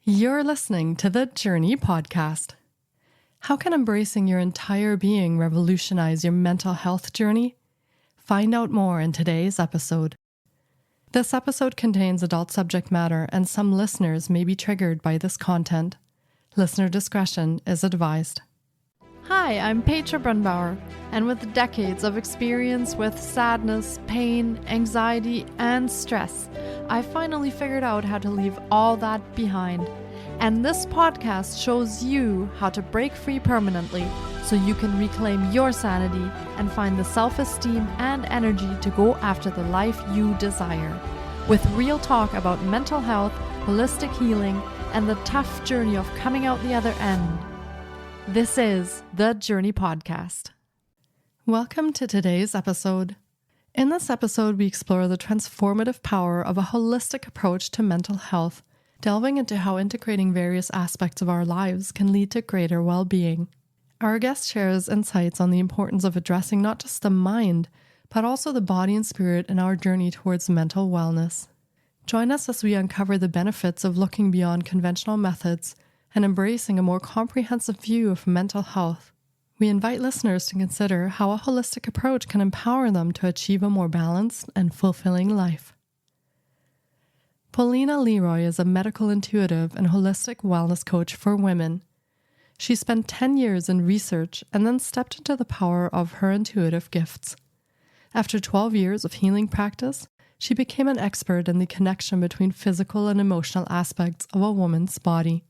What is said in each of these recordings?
You're listening to the Journey Podcast. How can embracing your entire being revolutionize your mental health journey? Find out more in today's episode. This episode contains adult subject matter, and some listeners may be triggered by this content. Listener discretion is advised. Hi, I'm Petra Brunbauer, and with decades of experience with sadness, pain, anxiety, and stress, I finally figured out how to leave all that behind. And this podcast shows you how to break free permanently so you can reclaim your sanity and find the self-esteem and energy to go after the life you desire. With real talk about mental health, holistic healing, and the tough journey of coming out the other end. This is the Journey Podcast. Welcome to today's episode. In this episode, we explore the transformative power of a holistic approach to mental health, delving into how integrating various aspects of our lives can lead to greater well-being. Our guest shares insights on the importance of addressing not just the mind, but also the body and spirit in our journey towards mental wellness. Join us as we uncover the benefits of looking beyond conventional methods and embracing a more comprehensive view of mental health. We invite listeners to consider how a holistic approach can empower them to achieve a more balanced and fulfilling life. Polina LeRoy is a medical intuitive and holistic wellness coach for women. She spent 10 years in research and then stepped into the power of her intuitive gifts. After 12 years of healing practice, she became an expert in the connection between physical and emotional aspects of a woman's body.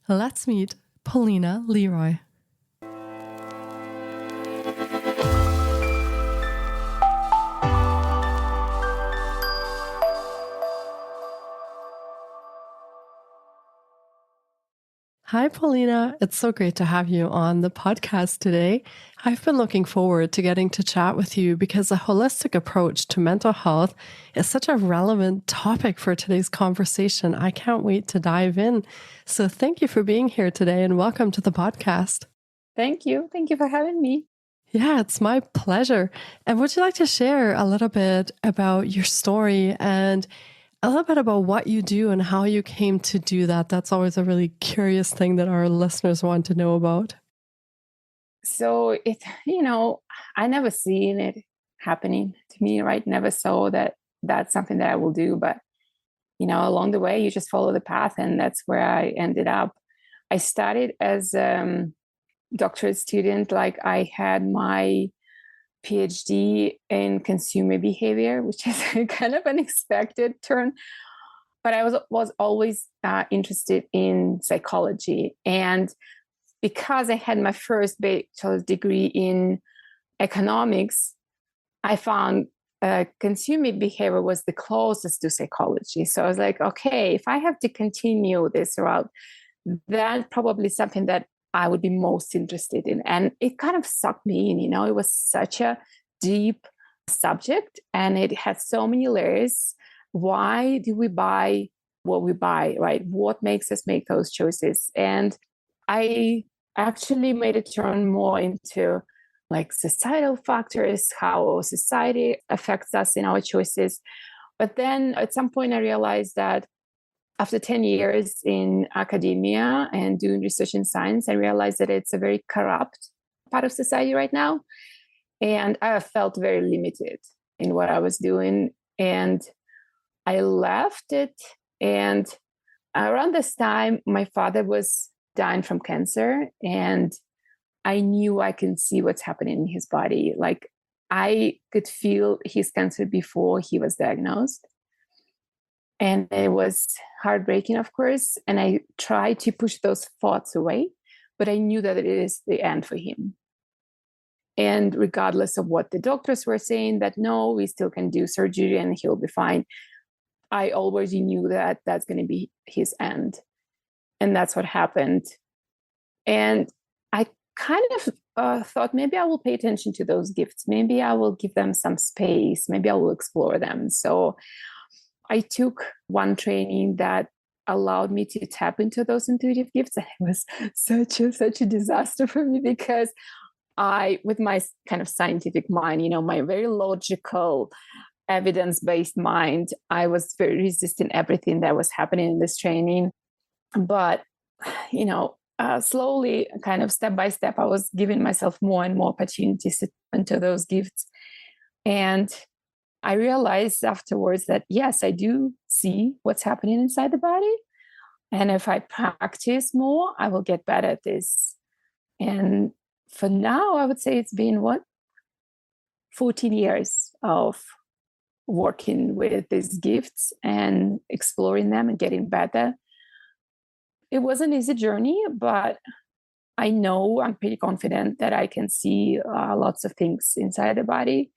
Let's meet Polina LeRoy. Hi, Polina. It's so great to have you on the podcast today. I've been looking forward to getting to chat with you because a holistic approach to mental health is such a relevant topic for today's conversation. I can't wait to dive in. So thank you for being here today and welcome to the podcast. Thank you. Thank you for having me. Yeah, it's my pleasure. And would you like to share a little bit about your story and a little bit about what you do and how you came to do that? That's always a really curious thing that our listeners want to know about. So I never seen it happening to me, right? Never saw that that's something that I will do. But, along the way, you just follow the path. And that's where I ended up. I started as a doctorate student. Like I had my PhD in consumer behavior, which is kind of an unexpected turn. But I was always interested in psychology. And because I had my first bachelor's degree in economics, I found consumer behavior was the closest to psychology. So I was like, okay, if I have to continue this route, that's probably something that I would be most interested in. And it kind of sucked me in, it was such a deep subject and it had so many layers. Why do we buy what we buy, right? What makes us make those choices? And I actually made a turn more into like societal factors, how society affects us in our choices. But then at some point I realized that after 10 years in academia and doing research in science, I realized that it's a very corrupt part of society right now. And I felt very limited in what I was doing. And I left it. And around this time, my father was dying from cancer. And I knew I can see what's happening in his body. Like I could feel his cancer before he was diagnosed. And it was heartbreaking, of course. And I tried to push those thoughts away, but I knew that it is the end for him. And regardless of what the doctors were saying, that no, we still can do surgery and he'll be fine, I already knew that that's going to be his end. And that's what happened. And I kind of thought maybe I will pay attention to those gifts. Maybe I will give them some space. Maybe I will explore them. So I took one training that allowed me to tap into those intuitive gifts. And it was such a disaster for me because with my kind of scientific mind, my very logical, evidence-based mind, I was very resisting everything that was happening in this training. But, slowly, kind of step by step, I was giving myself more and more opportunities to into those gifts. And I realized afterwards that, yes, I do see what's happening inside the body. And if I practice more, I will get better at this. And for now, I would say it's been 14 years of working with these gifts and exploring them and getting better. It was an easy journey, but I know I'm pretty confident that I can see lots of things inside the body.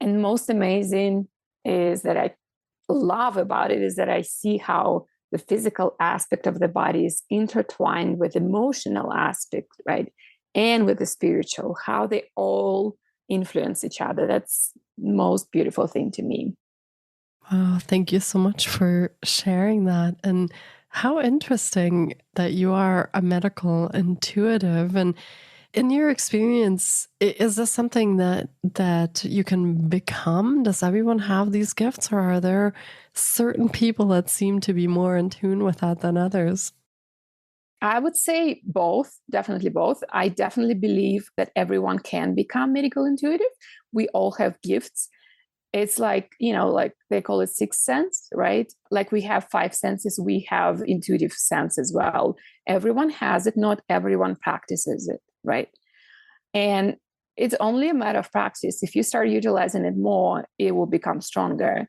And most amazing is that I love about it is that I see how the physical aspect of the body is intertwined with emotional aspect, right? And with the spiritual, how they all influence each other. That's the most beautiful thing to me. Wow, thank you so much for sharing that. And how interesting that you are a medical intuitive. And in your experience, is this something that you can become? Does everyone have these gifts, or are there certain people that seem to be more in tune with that than others? I would say both, definitely both. I definitely believe that everyone can become medical intuitive. We all have gifts. It's like, like they call it sixth sense, right? Like we have five senses, we have intuitive sense as well. Everyone has it, not everyone practices it, right? And it's only a matter of practice. If you start utilizing it more, it will become stronger.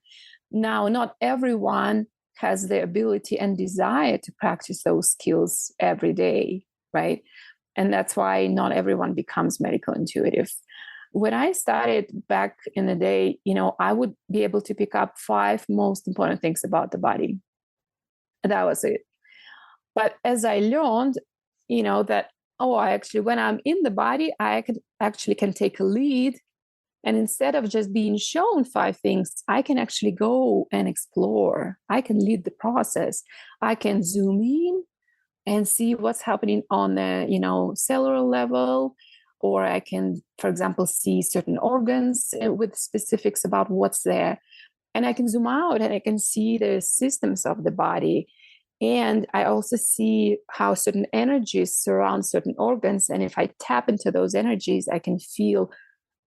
Now, not everyone has the ability and desire to practice those skills every day, right? And that's why not everyone becomes medical intuitive. When I started back in the day, I would be able to pick up five most important things about the body. That was it. But as I learned, that, I actually, when I'm in the body, I can take a lead. And instead of just being shown five things, I can actually go and explore. I can lead the process. I can zoom in and see what's happening on the, cellular level. Or I can, for example, see certain organs with specifics about what's there. And I can zoom out and I can see the systems of the body. And I also see how certain energies surround certain organs. And if I tap into those energies, I can feel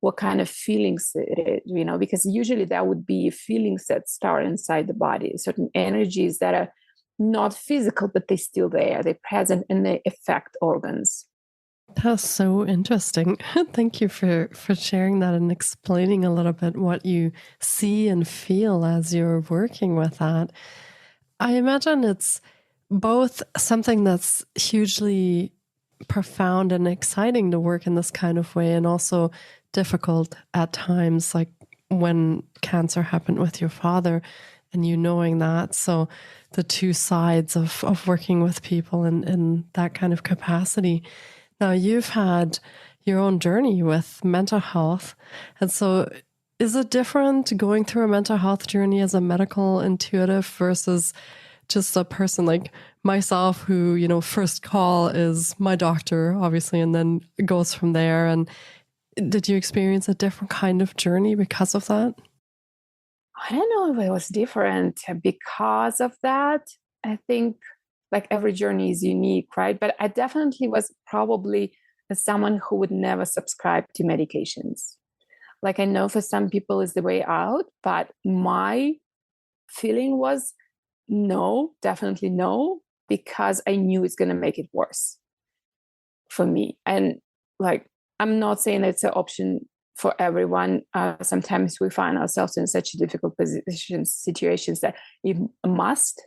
what kind of feelings it is, because usually that would be feelings that start inside the body, certain energies that are not physical, but they're still there. They're present and they affect organs. That's so interesting. Thank you for sharing that and explaining a little bit what you see and feel as you're working with that. I imagine it's both something that's hugely profound and exciting to work in this kind of way, and also difficult at times, like when cancer happened with your father and you knowing that. So the two sides of working with people in that kind of capacity. Now, you've had your own journey with mental health. And so is it different going through a mental health journey as a medical intuitive versus just a person like myself who, first call is my doctor, obviously, and then goes from there? And did you experience a different kind of journey because of that? I don't know if it was different because of that. I think like every journey is unique, right? But I definitely was probably someone who would never subscribe to medications. Like I know for some people is the way out, but my feeling was no, definitely no, because I knew it's going to make it worse for me. And like, I'm not saying it's an option for everyone. Sometimes we find ourselves in such difficult positions, situations that you must.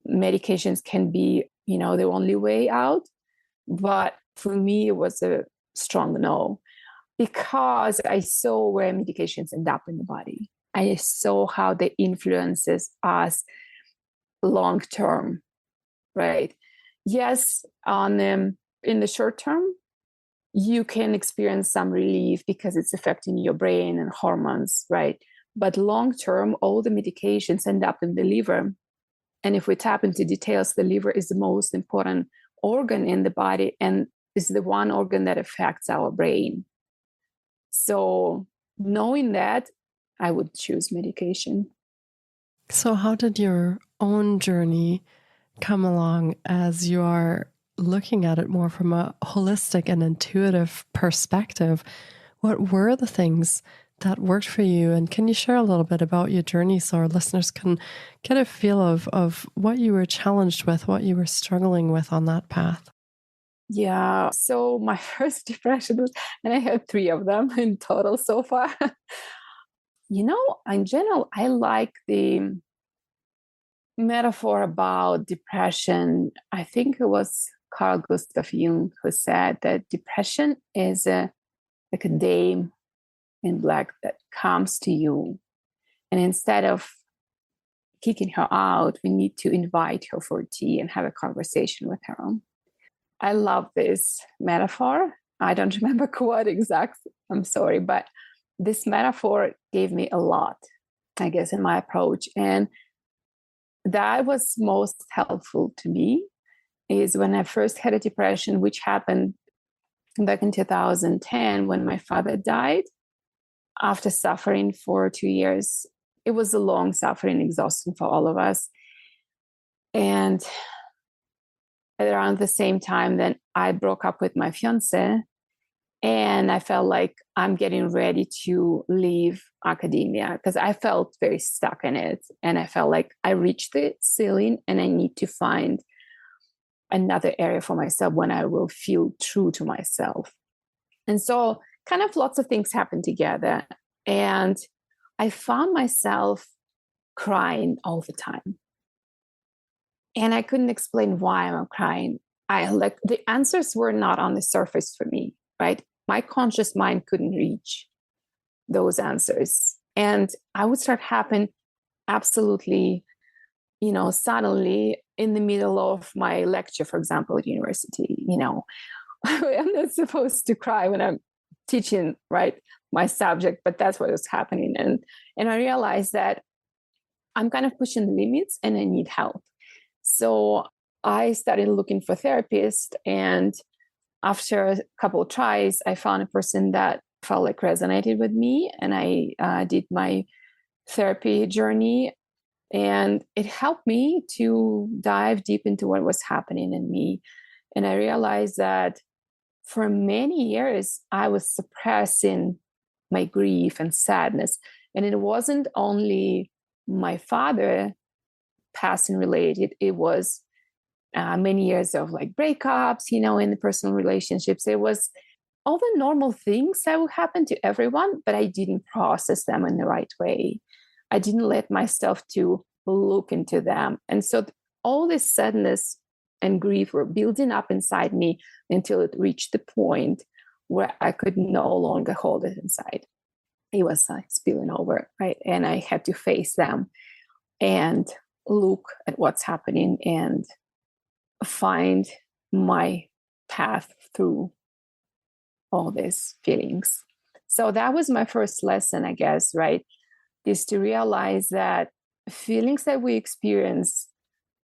Medications can be, the only way out. But for me, it was a strong no because I saw where medications end up in the body. I saw how they influences us long term, right? Yes, on in the short term, you can experience some relief because it's affecting your brain and hormones, right? But long term, all the medications end up in the liver. And if we tap into details, the liver is the most important organ in the body and is the one organ that affects our brain. So knowing that, I would choose medication. So how did your own journey come along as you are looking at it more from a holistic and intuitive perspective? What were the things that worked for you? And can you share a little bit about your journey so our listeners can get a feel of what you were challenged with, what you were struggling with on that path? Yeah. So my first depression was, and I had 3 of them in total so far. In general, I like the metaphor about depression. I think it was Carl Gustav Jung who said that depression is like a dame in black that comes to you. And instead of kicking her out, we need to invite her for tea and have a conversation with her. I love this metaphor. I don't remember quite exact. I'm sorry, but this metaphor gave me a lot, I guess, in my approach. And that was most helpful to me is when I first had a depression, which happened back in 2010 when my father died after suffering for 2 years. It was a long suffering, exhausting for all of us. And at around the same time, then I broke up with my fiance. And I felt like I'm getting ready to leave academia because I felt very stuck in it. And I felt like I reached the ceiling and I need to find another area for myself when I will feel true to myself. And so kind of lots of things happened together. And I found myself crying all the time. And I couldn't explain why I'm crying. The answers were not on the surface for me, right? My conscious mind couldn't reach those answers. And I would start happen absolutely, suddenly in the middle of my lecture, for example, at university, I'm not supposed to cry when I'm teaching, right, my subject, but that's what was happening. And I realized that I'm kind of pushing the limits and I need help. So I started looking for therapists, and after a couple of tries, I found a person that felt like resonated with me, and I did my therapy journey, and it helped me to dive deep into what was happening in me. And I realized that for many years, I was suppressing my grief and sadness. And it wasn't only my father passing related, it was many years of like breakups, in the personal relationships. It was all the normal things that would happen to everyone, but I didn't process them in the right way. I didn't let myself to look into them. And so all this sadness and grief were building up inside me until it reached the point where I could no longer hold it inside. It was like spilling over, right? And I had to face them and look at what's happening and find my path through all these feelings. So that was my first lesson, I guess, right? Is to realize that feelings that we experience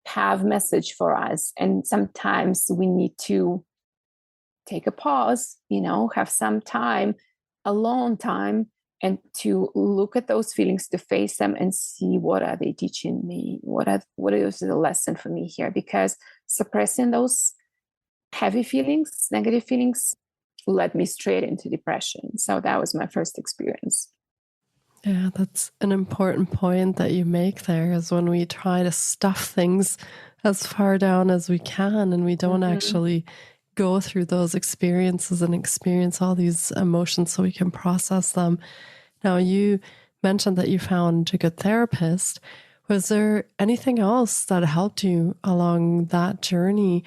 have message for us. And sometimes we need to take a pause, have some time, alone time, and to look at those feelings, to face them and see what are they teaching me? What is the lesson for me here? Because suppressing those heavy feelings, negative feelings, led me straight into depression. So that was my first experience. Yeah, that's an important point that you make there, is when we try to stuff things as far down as we can and we don't actually go through those experiences and experience all these emotions so we can process them. Now, you mentioned that you found a good therapist. Was there anything else that helped you along that journey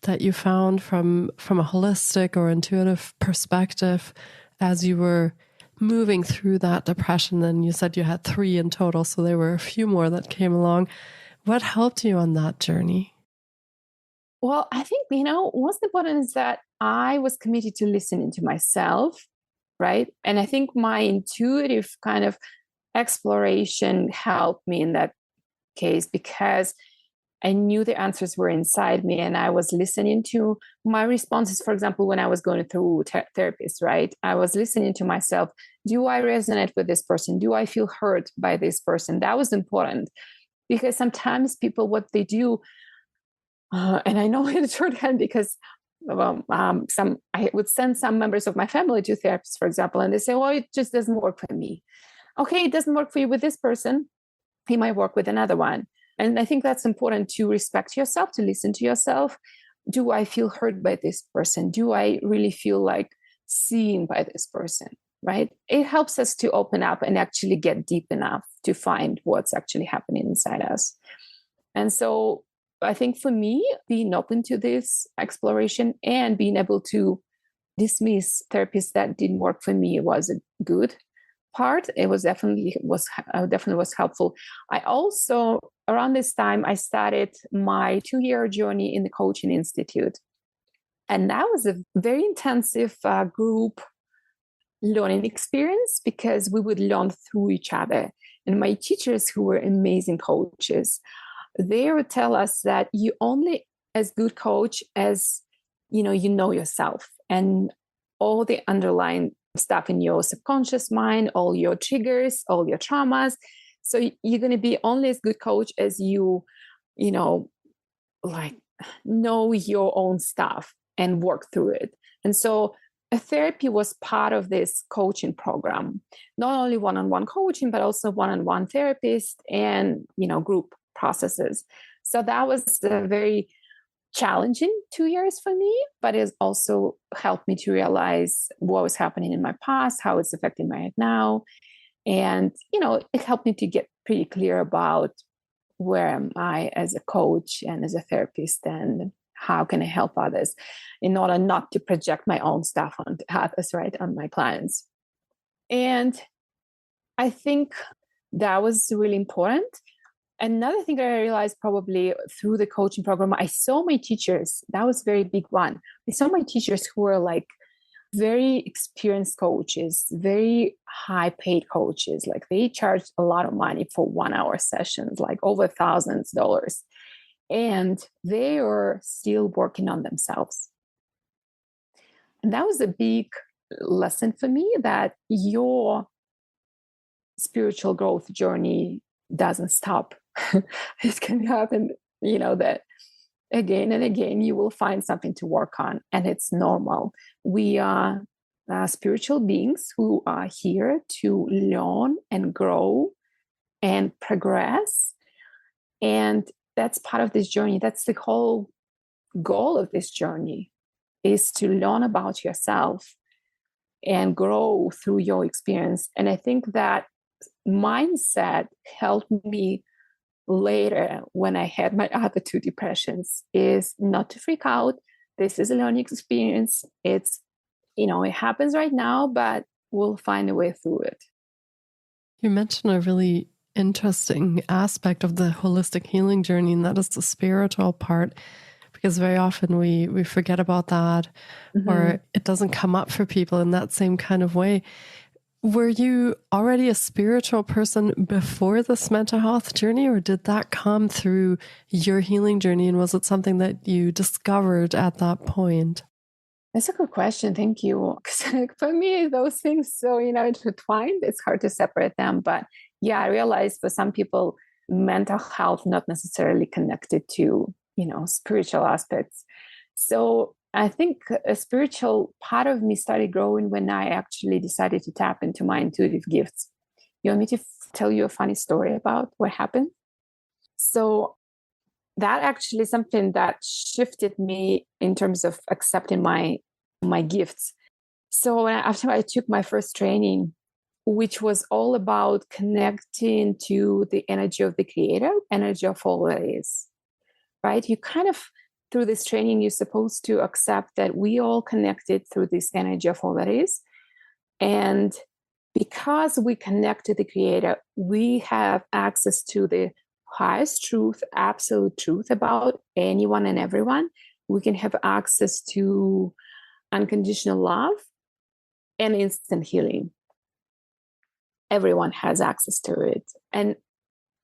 that you found from a holistic or intuitive perspective as you were moving through that depression? And you said you had 3 in total, so there were a few more that came along. What helped you on that journey? Well, I think, what's important is that I was committed to listening to myself, right? And I think my intuitive kind of exploration helped me in that case because I knew the answers were inside me and I was listening to my responses. For example, when I was going through therapists, right? I was listening to myself. Do I resonate with this person? Do I feel hurt by this person? That was important because sometimes people, what they do, And I know in shorthand because I would send some members of my family to therapists, for example, and they say, well, it just doesn't work for me. Okay, it doesn't work for you with this person. He might work with another one. And I think that's important, to respect yourself, to listen to yourself. Do I feel heard by this person? Do I really feel like seen by this person? Right? It helps us to open up and actually get deep enough to find what's actually happening inside us. And so I think for me, being open to this exploration and being able to dismiss therapies that didn't work for me was a good part. It was definitely was helpful. I also, around this time, I started my 2-year journey in the Coaching Institute. And that was a very intensive group learning experience, because we would learn through each other. And my teachers, who were amazing coaches, they would tell us that you only as good coach as you know yourself, and all the underlying stuff in your subconscious mind, all your triggers, all your traumas. So you're going to be only as good coach as you like know your own stuff and work through it. And so a therapy was part of this coaching program, not only one-on-one coaching, but also one-on-one therapist and group processes. So that was a very challenging 2 years for me, but it also helped me to realize what was happening in my past, how it's affecting my head now. And, it helped me to get pretty clear about where am I as a coach and as a therapist, and how can I help others in order not to project my own stuff on others, right, on my clients. And I think that was really important. Another thing that I realized probably through the coaching program, I saw my teachers. That was a very big one. I saw my teachers who were like very experienced coaches, very high paid coaches. Like they charged a lot of money for 1-hour sessions, like over thousands of dollars. And they are still working on themselves. And that was a big lesson for me, that your spiritual growth journey doesn't stop. It can happen, that again and again, you will find something to work on, and it's normal. We are spiritual beings who are here to learn and grow and progress. And that's part of this journey. That's the whole goal of this journey, is to learn about yourself and grow through your experience. And I think that mindset helped me later when I had my other 2 depressions, is not to freak out. This is a learning experience. It's, it happens right now, but we'll find a way through it. You mentioned a really interesting aspect of the holistic healing journey, and that is the spiritual part, because very often we forget about that, or it doesn't come up for people in that same kind of way. Were you already a spiritual person before this mental health journey, or did that come through your healing journey? And was it something that you discovered at that point? That's a good question. Thank you. For me, those things so, intertwined, it's hard to separate them. But yeah, I realized for some people, mental health not necessarily connected to, spiritual aspects. So I think a spiritual part of me started growing when I actually decided to tap into my intuitive gifts. You want me to tell you a funny story about what happened? So that actually is something that shifted me in terms of accepting my gifts. So after I took my first training, which was all about connecting to the energy of the creator, energy of all that is, right? You kind of, through this training, you're supposed to accept that we all connected through this energy of all that is. And because we connect to the creator, we have access to the highest truth, absolute truth about anyone and everyone. We can have access to unconditional love and instant healing. Everyone has access to it. And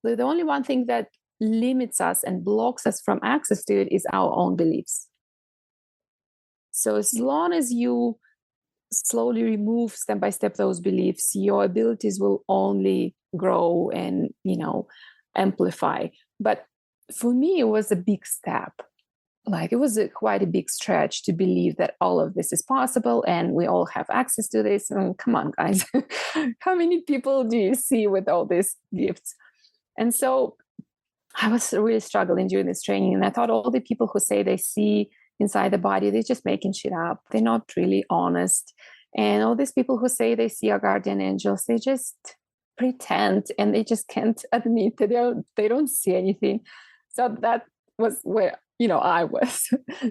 the only one thing that limits us and blocks us from access to it is our own beliefs. So as long as you slowly remove step by step those beliefs, your abilities will only grow and, amplify. But for me, it was a big step. like, it was quite a big stretch to believe that all of this is possible and we all have access to this. And come on, guys, how many people do you see with all these gifts? And so I was really struggling during this training. And I thought all the people who say they see inside the body, they're just making shit up. They're not really honest. And all these people who say they see our guardian angels, they just pretend and they just can't admit that they don't see anything. So that was where, I was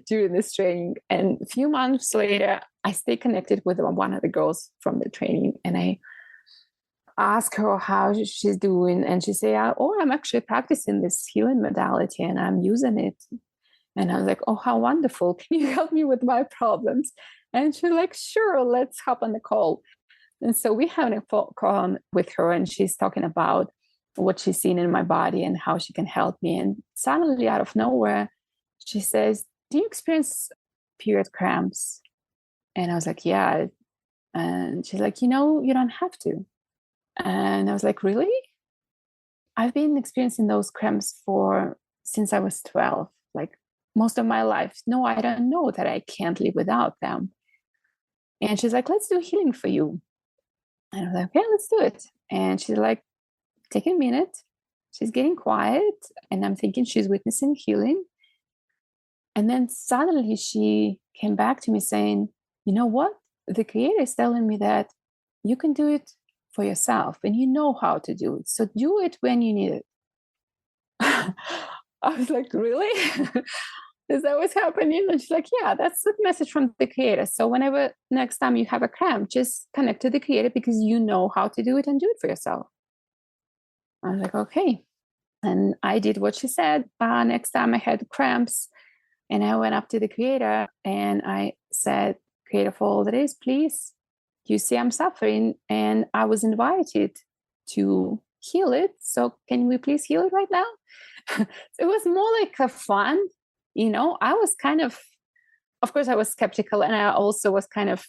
during this training. And a few months later, I stayed connected with one of the girls from the training. And I asked her how she's doing. And she said, oh, I'm actually practicing this healing modality and I'm using it. And I was like, oh, how wonderful. Can you help me with my problems? And she's like, sure, let's hop on the call. And so we have a call with her and she's talking about what she's seen in my body and how she can help me. And suddenly out of nowhere, she says, do you experience period cramps? And I was like, yeah. And she's like, you don't have to. And I was like, really? I've been experiencing those cramps since I was 12, like most of my life. No, I don't know that I can't live without them. And she's like, let's do healing for you. And I was like, okay, let's do it. And she's like, take a minute. She's getting quiet. And I'm thinking she's witnessing healing. And then suddenly she came back to me saying, you know what? The Creator is telling me that you can do it for yourself and you know how to do it. So do it when you need it. I was like, really? Is that what's happening? And she's like, yeah, that's the message from the Creator. So whenever next time you have a cramp, just connect to the Creator because you know how to do it and do it for yourself. I was like, okay. And I did what she said. Next time I had cramps and I went up to the Creator and I said, Creator of all that is, please, you see I'm suffering and I was invited to heal it. So can we please heal it right now? It was more like a fun, I was kind of course I was skeptical and I also was kind of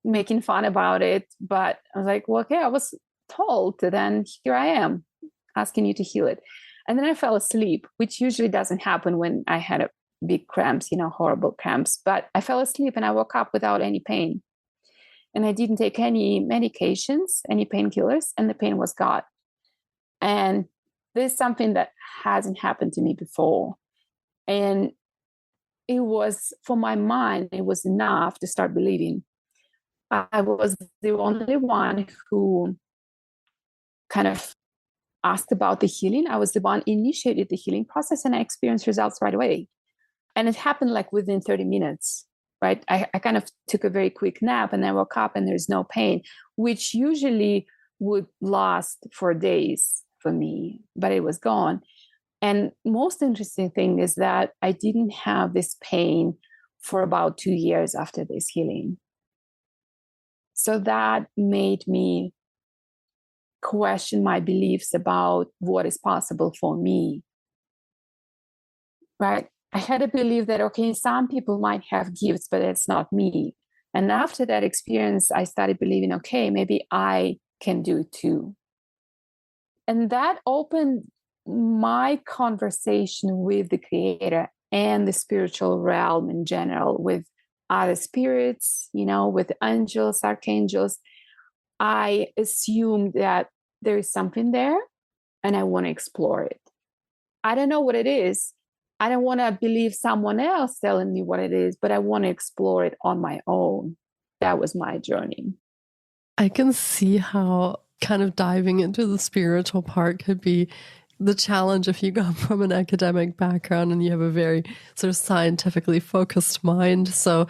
making fun about it. But I was like, well, okay, I was told, then here I am asking you to heal it. And then I fell asleep, which usually doesn't happen when I had a big cramps, horrible cramps. But I fell asleep and I woke up without any pain. And I didn't take any medications, any painkillers, and the pain was gone. And this is something that hasn't happened to me before. And it was, for my mind, it was enough to start believing. I was the only one who kind of asked about the healing. I was the one initiated the healing process and I experienced results right away. And it happened like within 30 minutes. Right? I kind of took a very quick nap and I woke up and there's no pain, which usually would last for days for me, but it was gone. And most interesting thing is that I didn't have this pain for about 2 years after this healing. So that made me question my beliefs about what is possible for me. Right? I had to believe that, okay, some people might have gifts, but it's not me. And after that experience, I started believing, okay, maybe I can do it too. And that opened my conversation with the Creator and the spiritual realm in general, with other spirits, with angels, archangels. I assumed that there is something there and I want to explore it. I don't know what it is. I don't want to believe someone else telling me what it is, but I want to explore it on my own. That was my journey. I can see how kind of diving into the spiritual part could be the challenge if you come from an academic background and you have a very sort of scientifically focused mind. So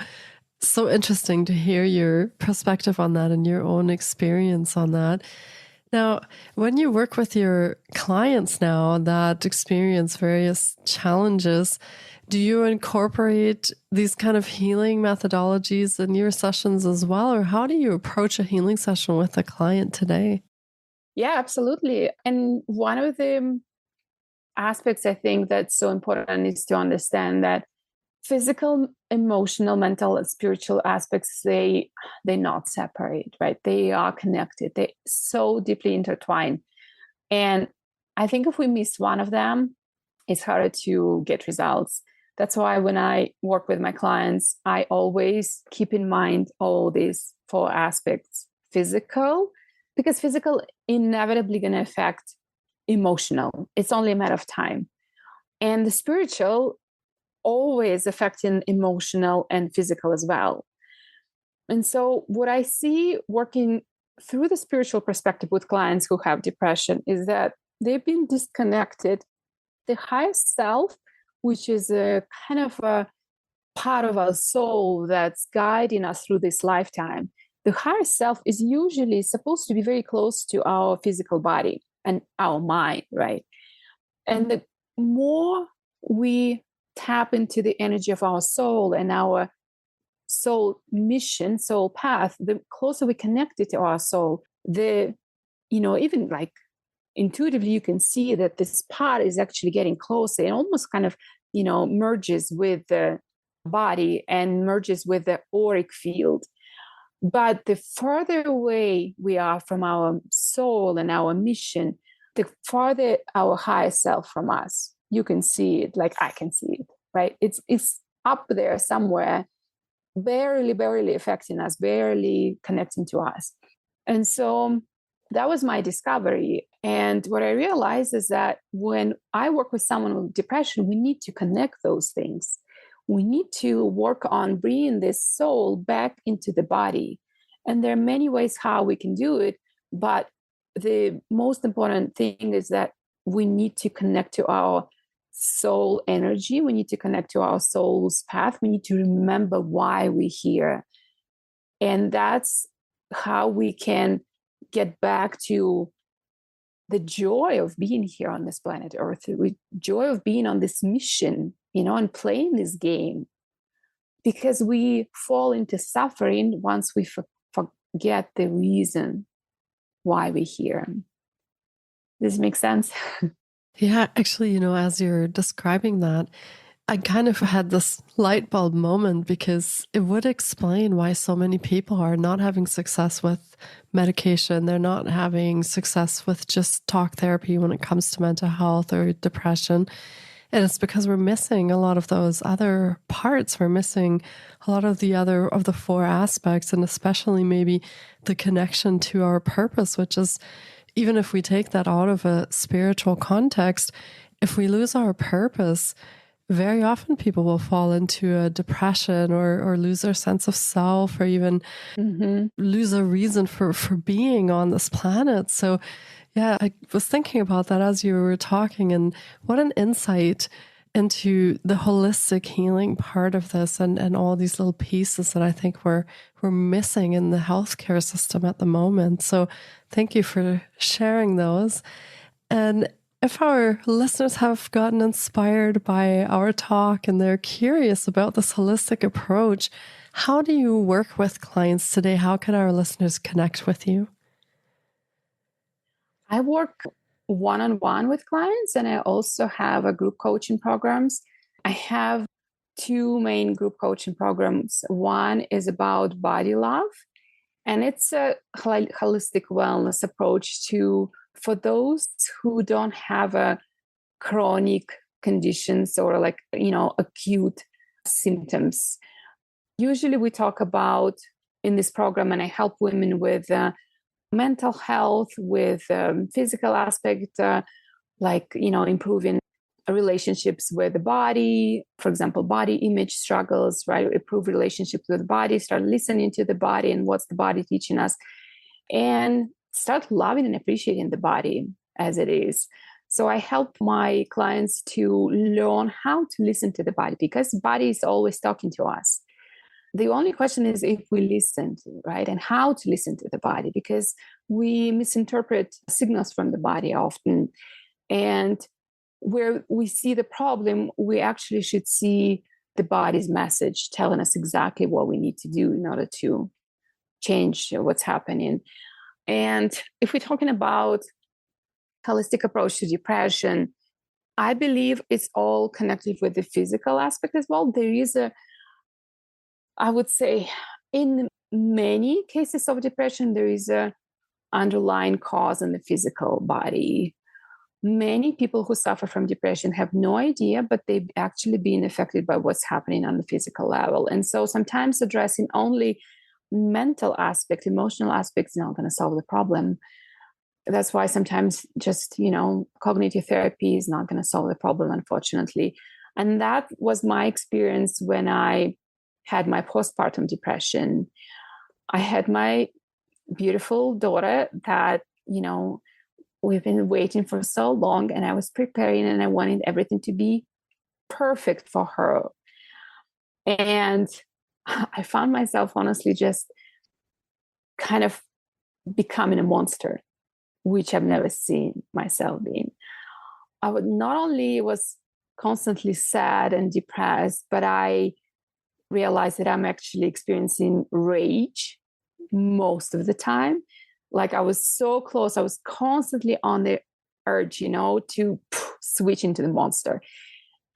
interesting to hear your perspective on that and your own experience on that. Now, when you work with your clients now that experience various challenges, do you incorporate these kind of healing methodologies in your sessions as well? Or how do you approach a healing session with a client today? Yeah, absolutely. And one of the aspects I think that's so important is to understand that physical, emotional, mental, and spiritual aspects, they're not separate, right? They are connected. They're so deeply intertwined. And I think if we miss one of them, it's harder to get results. That's why when I work with my clients, I always keep in mind all these four aspects: physical, because physical inevitably going to affect emotional. It's only a matter of time. And the spiritual always affecting emotional and physical as well. And so what I see working through the spiritual perspective with clients who have depression is that they've been disconnected. The highest self, which is a kind of a part of our soul that's guiding us through this lifetime, the higher self is usually supposed to be very close to our physical body and our mind, right? And the more we tap into the energy of our soul and our soul mission, soul path, the closer we connect it to our soul, the, even like intuitively, you can see that this part is actually getting closer and almost kind of, merges with the body and merges with the auric field. But the further away we are from our soul and our mission, the farther our higher self from us. You can see it, like I can see it, right? It's up there somewhere, barely affecting us, barely connecting to us. And so that was my discovery. And what I realized is that when I work with someone with depression, we need to connect those things. We need to work on bringing this soul back into the body. And there are many ways how we can do it. But the most important thing is that we need to connect to our soul energy. We need to connect to our soul's path. We need to remember why we're here. And that's how we can get back to the joy of being here on this planet Earth, the joy of being on this mission, and playing this game. Because we fall into suffering once we forget the reason why we're here. Does it make sense? Yeah, actually, as you're describing that, I kind of had this light bulb moment because it would explain why so many people are not having success with medication. They're not having success with just talk therapy when it comes to mental health or depression. And it's because we're missing a lot of those other parts. We're missing a lot of the other of the four aspects, and especially maybe the connection to our purpose, which is, even if we take that out of a spiritual context, if we lose our purpose, very often people will fall into a depression or lose their sense of self, or even lose a reason for being on this planet. So yeah, I was thinking about that as you were talking, and what an insight into the holistic healing part of this, and all these little pieces that I think we're missing in the healthcare system at the moment. So thank you for sharing those. And if our listeners have gotten inspired by our talk and they're curious about this holistic approach, how do you work with clients today? How can our listeners connect with you? I work one-on-one with clients, and I also have a group coaching programs. I have two main group coaching programs. One is about body love, and it's a holistic wellness approach for those who don't have a chronic conditions or acute symptoms. Usually we talk about in this program, and I help women with mental health, with physical aspect, improving relationships with the body, for example, body image struggles, right? Improve relationships with the body, start listening to the body and what's the body teaching us, and start loving and appreciating the body as it is. So I help my clients to learn how to listen to the body, because the body is always talking to us. The only question is if we listen, right? And how to listen to the body, because we misinterpret signals from the body often. And where we see the problem, we actually should see the body's message telling us exactly what we need to do in order to change what's happening. And if we're talking about holistic approach to depression, I believe it's all connected with the physical aspect as well. There is I would say, in many cases of depression, there is a underlying cause in the physical body. many people who suffer from depression have no idea, but they've actually been affected by what's happening on the physical level. And so sometimes addressing only mental aspect, emotional aspects, is not going to solve the problem. That's why sometimes just, cognitive therapy is not going to solve the problem, unfortunately. And that was my experience when I had my postpartum depression. I had my beautiful daughter that, we've been waiting for so long, and I was preparing and I wanted everything to be perfect for her. And I found myself honestly just kind of becoming a monster, which I've never seen myself being. I would not only was constantly sad and depressed, but I realized that I'm actually experiencing rage most of the time. Like I was so close. I was constantly on the urge, to switch into the monster.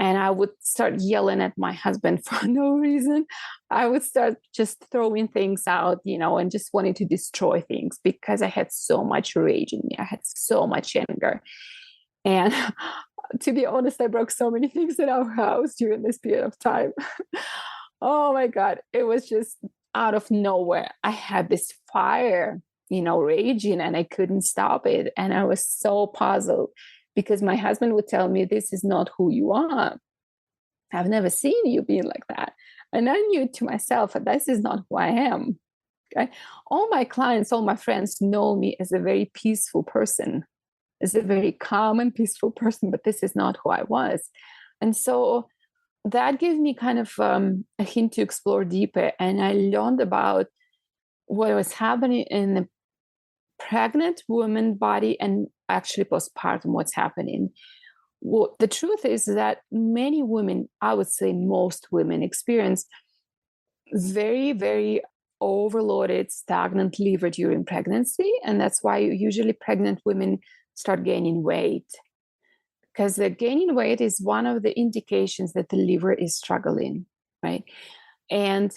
And I would start yelling at my husband for no reason. I would start just throwing things out, and just wanting to destroy things because I had so much rage in me. I had so much anger. And to be honest, I broke so many things in our house during this period of time. Oh my God. It was just out of nowhere. I had this fire, raging, and I couldn't stop it. And I was so puzzled because my husband would tell me, this is not who you are. I've never seen you being like that. And I knew to myself, this is not who I am. Okay. All my clients, all my friends know me as a very peaceful person, as a very calm and peaceful person, but this is not who I was. And so that gave me kind of a hint to explore deeper. And I learned about what was happening in the pregnant woman body and actually postpartum, what's happening. Well, the truth is that many women, I would say most women, experience very, very overloaded, stagnant liver during pregnancy. And that's why usually pregnant women start gaining weight. Because the gaining weight is one of the indications that the liver is struggling, right? And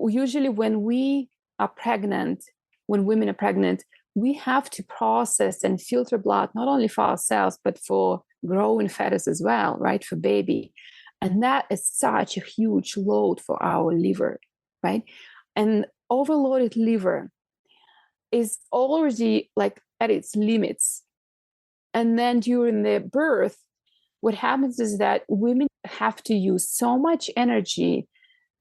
usually when we are pregnant, when women are pregnant, we have to process and filter blood, not only for ourselves, but for growing fetus as well, right? For baby. And that is such a huge load for our liver, right? And overloaded liver is already like at its limits. And then during the birth, what happens is that women have to use so much energy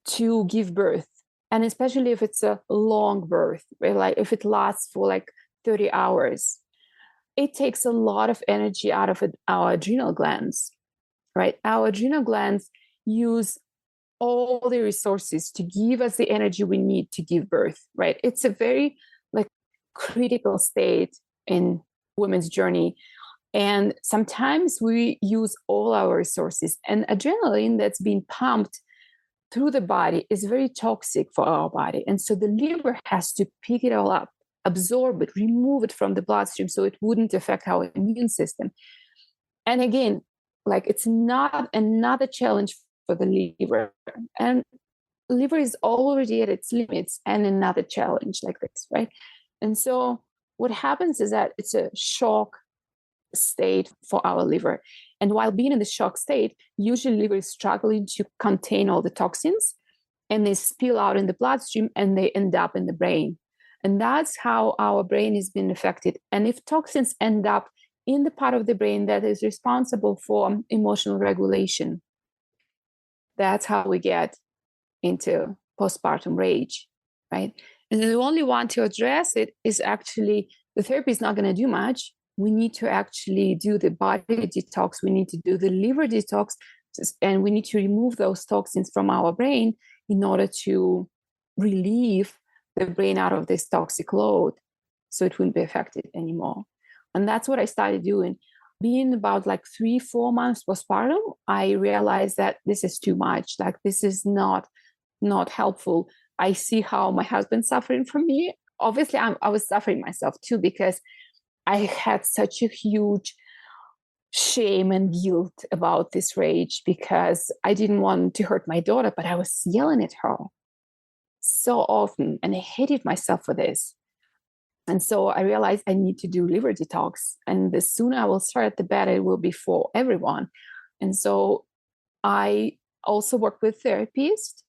to give birth. And especially if it's a long birth, right? Like if it lasts for like 30 hours, it takes a lot of energy out of our adrenal glands, right? Our adrenal glands use all the resources to give us the energy we need to give birth, right? It's a very like critical state in women's journey. And sometimes we use all our resources, and adrenaline that's being pumped through the body is very toxic for our body. And so the liver has to pick it all up, absorb it, remove it from the bloodstream so it wouldn't affect our immune system. And again, like it's not another challenge for the liver. And liver is already at its limits, and another challenge like this, right? And so what happens is that it's a shock state for our liver. And while being in the shock state, usually liver is struggling to contain all the toxins, and they spill out in the bloodstream and they end up in the brain. And that's how our brain is being affected. And if toxins end up in the part of the brain that is responsible for emotional regulation, that's how we get into postpartum rage, right? And the only one to address it is actually the therapy is not going to do much. We need to actually do the body detox. We need to do the liver detox, and we need to remove those toxins from our brain in order to relieve the brain out of this toxic load so it wouldn't be affected anymore. And that's what I started doing. Being about like 3-4 months postpartum, I realized that this is too much. Like this is not helpful. I see how my husband's suffering from me. Obviously, I was suffering myself too, because I had such a huge shame and guilt about this rage because I didn't want to hurt my daughter, but I was yelling at her so often, and I hated myself for this. And so I realized I need to do liver detox. And the sooner I will start, the better it will be for everyone. And so I also worked with therapists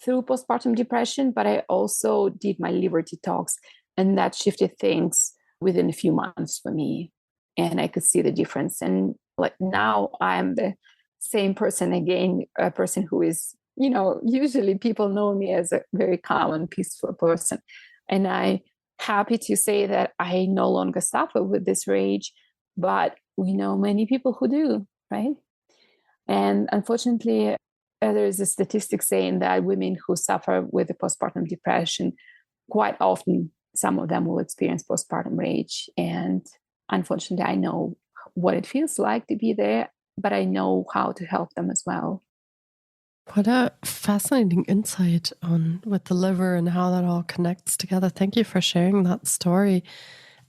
through postpartum depression, but I also did my liver detox. And that shifted things within a few months for me. And I could see the difference. And like now I'm the same person again, a person who is, usually people know me as a very calm and peaceful person. And I'm happy to say that I no longer suffer with this rage, but we know many people who do, right? And unfortunately, there is a statistic saying that women who suffer with the postpartum depression, quite often, some of them will experience postpartum rage. And unfortunately, I know what it feels like to be there, but I know how to help them as well. What a fascinating insight on with the liver and how that all connects together. Thank you for sharing that story.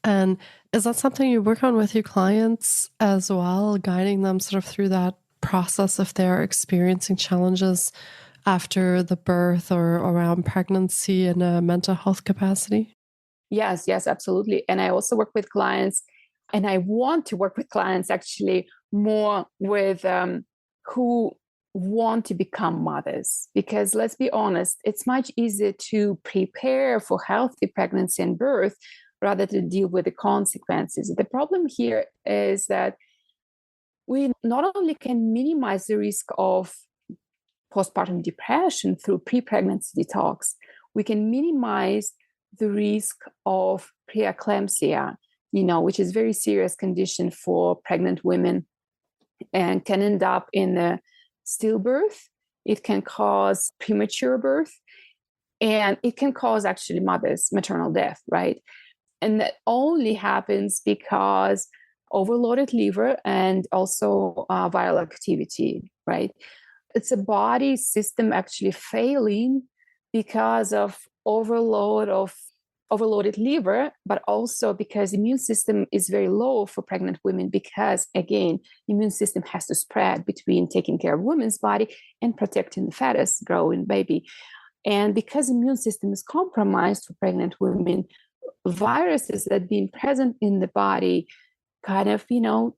And is that something you work on with your clients as well, guiding them sort of through that process if they're experiencing challenges after the birth or around pregnancy in a mental health capacity? Yes, absolutely. And I also work with clients, and I want to work with clients actually more with who want to become mothers. Because let's be honest, it's much easier to prepare for healthy pregnancy and birth rather than deal with the consequences. The problem here is that we not only can minimize the risk of postpartum depression through pre-pregnancy detox, we can minimize the risk of preeclampsia, which is a very serious condition for pregnant women and can end up in a stillbirth. It can cause premature birth, and it can cause actually maternal death, right? And that only happens because overloaded liver and also viral activity, right? It's a body system actually failing because of overloaded liver, but also because immune system is very low for pregnant women because, again, immune system has to spread between taking care of women's body and protecting the fetus, growing baby. And because immune system is compromised for pregnant women, viruses that being present in the body kind of,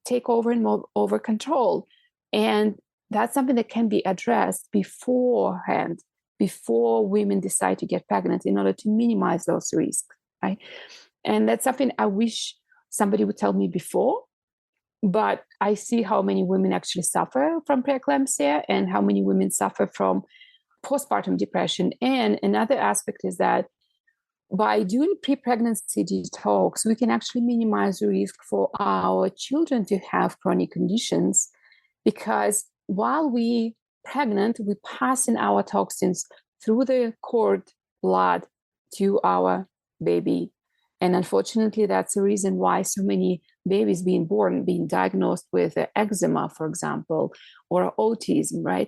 take over and over control. And that's something that can be addressed beforehand, before women decide to get pregnant, in order to minimize those risks, right? And that's something I wish somebody would tell me before, but I see how many women actually suffer from preeclampsia and how many women suffer from postpartum depression. And another aspect is that by doing pre-pregnancy detox, we can actually minimize the risk for our children to have chronic conditions, because while we pregnant, we pass in our toxins through the cord blood to our baby. And unfortunately, that's the reason why so many babies being diagnosed with eczema, for example, or autism, right?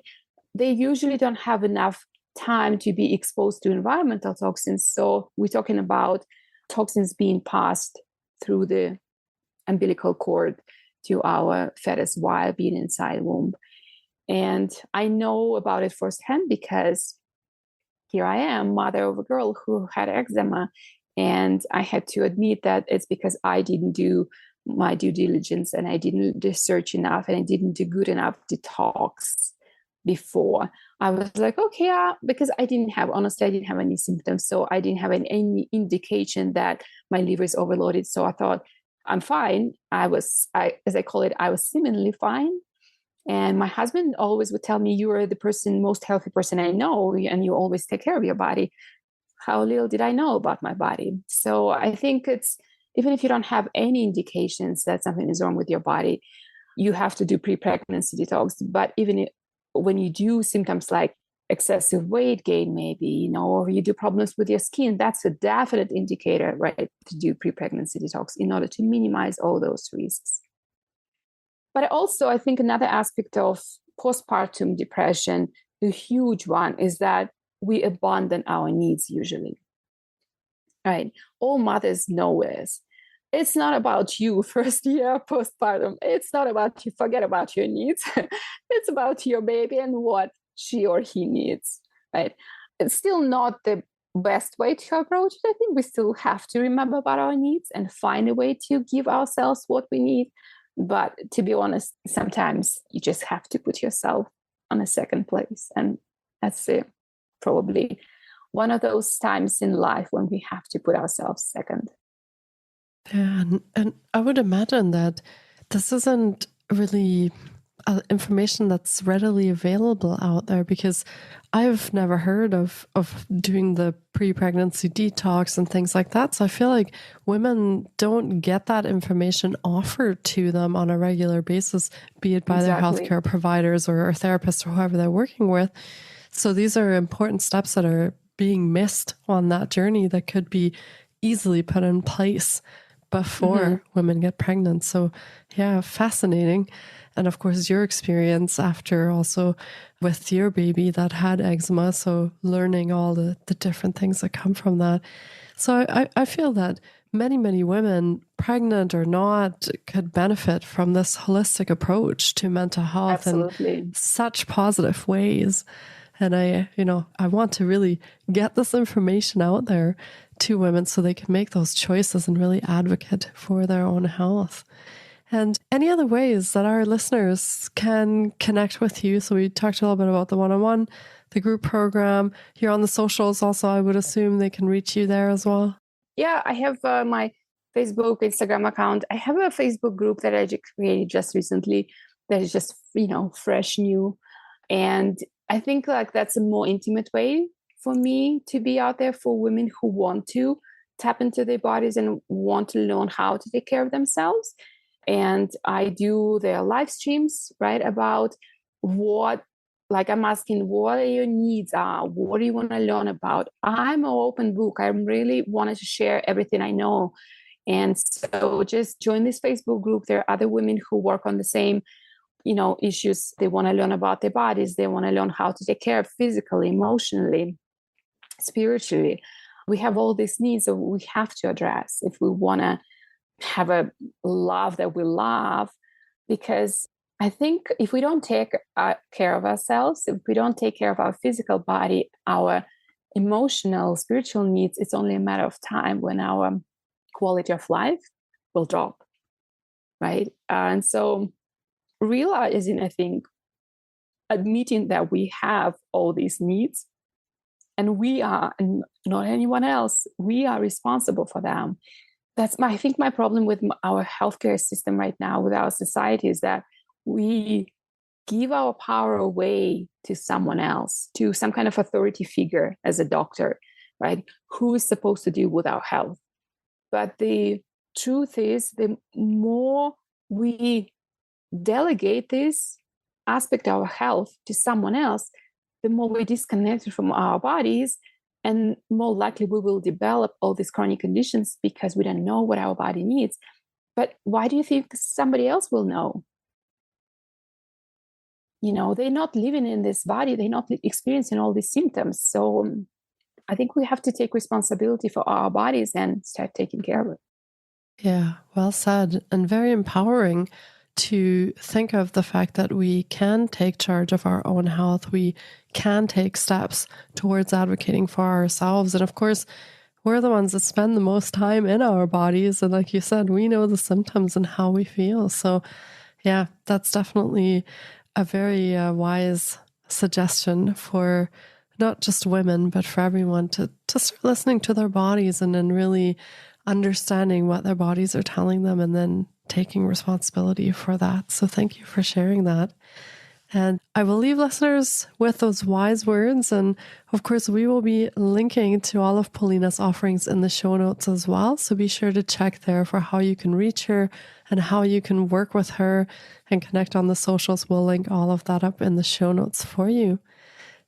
They usually don't have enough time to be exposed to environmental toxins. So we're talking about toxins being passed through the umbilical cord to our fetus while being inside womb. And I know about it firsthand because here I am, mother of a girl who had eczema. And I had to admit that it's because I didn't do my due diligence and I didn't research enough and I didn't do good enough detox before. I was like, okay, because I didn't have any symptoms. So I didn't have any indication that my liver is overloaded. So I thought, I'm fine. As I call it, I was seemingly fine. And my husband always would tell me, you are the most healthy person I know, and you always take care of your body. How little did I know about my body? So I think it's, even if you don't have any indications that something is wrong with your body, you have to do pre-pregnancy detox. But even when you do symptoms like excessive weight gain, maybe, or you do problems with your skin, that's a definite indicator, right, to do pre-pregnancy detox in order to minimize all those risks. But also, I think another aspect of postpartum depression, a huge one, is that we abandon our needs usually, right? All mothers know this. It's not about you first year postpartum. It's not about you. Forget about your needs. It's about your baby and what she or he needs, right? It's still not the best way to approach it. I think we still have to remember about our needs and find a way to give ourselves what we need. But to be honest, sometimes you just have to put yourself on a second place. And that's probably one of those times in life when we have to put ourselves second. Yeah, and I would imagine that this isn't really information that's readily available out there, because I've never heard of doing the pre-pregnancy detox and things like that. So I feel like women don't get that information offered to them on a regular basis, be it by their healthcare providers or therapists or whoever they're working with. So these are important steps that are being missed on that journey that could be easily put in place before women get pregnant. So yeah, fascinating. And of course, your experience after also with your baby that had eczema. So learning all the different things that come from that. So I feel that many women, pregnant or not, could benefit from this holistic approach to mental health in such positive ways. And I want to really get this information out there to women so they can make those choices and really advocate for their own health. And any other ways that our listeners can connect with you? So we talked a little bit about the one-on-one, the group program. You're on the socials also. I would assume they can reach you there as well. Yeah, I have my Facebook, Instagram account. I have a Facebook group that I created just recently that is just, fresh, new. And I think that's a more intimate way for me to be out there for women who want to tap into their bodies and want to learn how to take care of themselves. And I do their live streams, right, about I'm asking what are your needs are, what do you want to learn about? I'm an open book. I really wanted to share everything I know. And so just join this Facebook group. There are other women who work on the same issues. They want to learn about their bodies. They want to learn how to take care of physically, emotionally, spiritually. We have all these needs that we have to address if we want to have a love that we love. Because I think if we don't take care of ourselves, if we don't take care of our physical body, our emotional, spiritual needs, it's only a matter of time when our quality of life will drop, right? And so realizing, I think, admitting that we have all these needs and we are, and not anyone else, we are responsible for them. I think my problem with our healthcare system right now, with our society, is that we give our power away to someone else, to some kind of authority figure as a doctor, right? Who is supposed to deal with our health. But the truth is, the more we delegate this aspect of our health to someone else, the more we disconnect from our bodies, and more likely we will develop all these chronic conditions because we don't know what our body needs. But why do you think somebody else will know? They're not living in this body. They're not experiencing all these symptoms. So I think we have to take responsibility for our bodies and start taking care of it. Yeah, well said, and very empowering to think of the fact that we can take charge of our own health. We can take steps towards advocating for ourselves. And of course, we're the ones that spend the most time in our bodies. And like you said, we know the symptoms and how we feel. So yeah, that's definitely a very wise suggestion for not just women, but for everyone to start listening to their bodies and then really understanding what their bodies are telling them and then taking responsibility for that. So thank you for sharing that. And I will leave listeners with those wise words. And of course, we will be linking to all of Polina's offerings in the show notes as well. So be sure to check there for how you can reach her and how you can work with her and connect on the socials. We'll link all of that up in the show notes for you.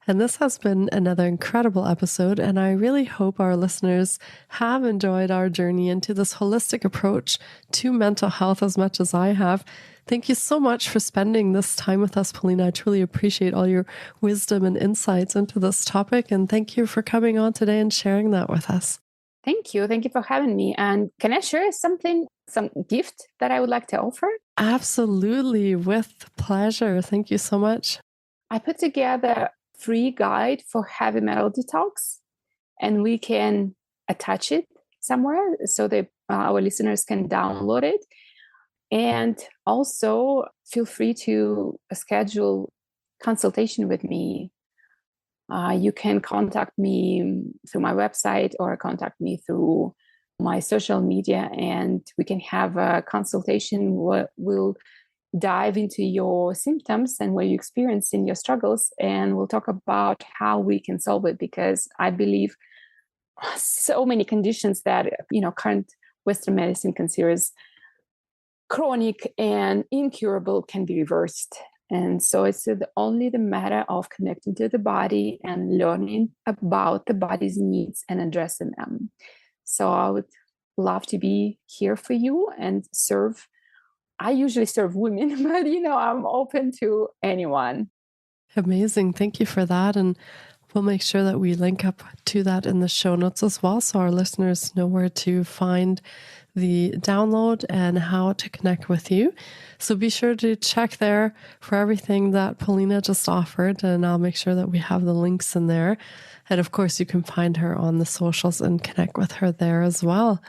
And this has been another incredible episode, and I really hope our listeners have enjoyed our journey into this holistic approach to mental health as much as I have. Thank you so much for spending this time with us, Polina. I truly appreciate all your wisdom and insights into this topic, and thank you for coming on today and sharing that with us. Thank you. Thank you for having me. And can I share some gift that I would like to offer? Absolutely, with pleasure. Thank you so much. I put together free guide for heavy metal detox. and we can attach it somewhere so that our listeners can download it. And also feel free to schedule consultation with me. You can contact me through my website or contact me through my social media, and we can have a consultation. We'll dive into your symptoms and what you're experiencing, your struggles, and we'll talk about how we can solve it, because I believe so many conditions that current Western medicine considers chronic and incurable can be reversed. And so it's only the matter of connecting to the body and learning about the body's needs and addressing them. So I would love to be here for you and serve. I usually serve women, but I'm open to anyone. Amazing. Thank you for that. And we'll make sure that we link up to that in the show notes as well, so our listeners know where to find the download and how to connect with you. So be sure to check there for everything that Polina just offered, and I'll make sure that we have the links in there. And of course, you can find her on the socials and connect with her there as well.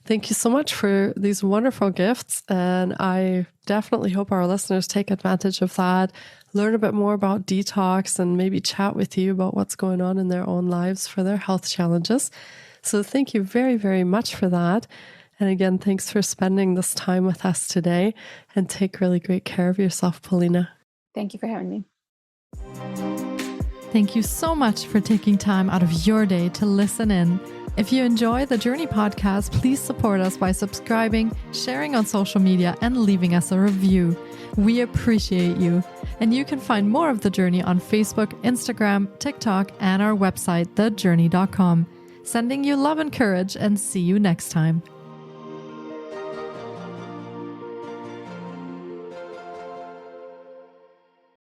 Thank you so much for these wonderful gifts, and I definitely hope our listeners take advantage of that, learn a bit more about detox, and maybe chat with you about what's going on in their own lives for their health challenges. So thank you very, very much for that. And again, thanks for spending this time with us today, and take really great care of yourself, Polina. Thank you for having me. Thank you so much for taking time out of your day to listen in. If you enjoy the Journey podcast, please support us by subscribing, sharing on social media, and leaving us a review. We appreciate you. And you can find more of The Journey on Facebook, Instagram, TikTok, and our website, thejourney.com. Sending you love and courage, and see you next time.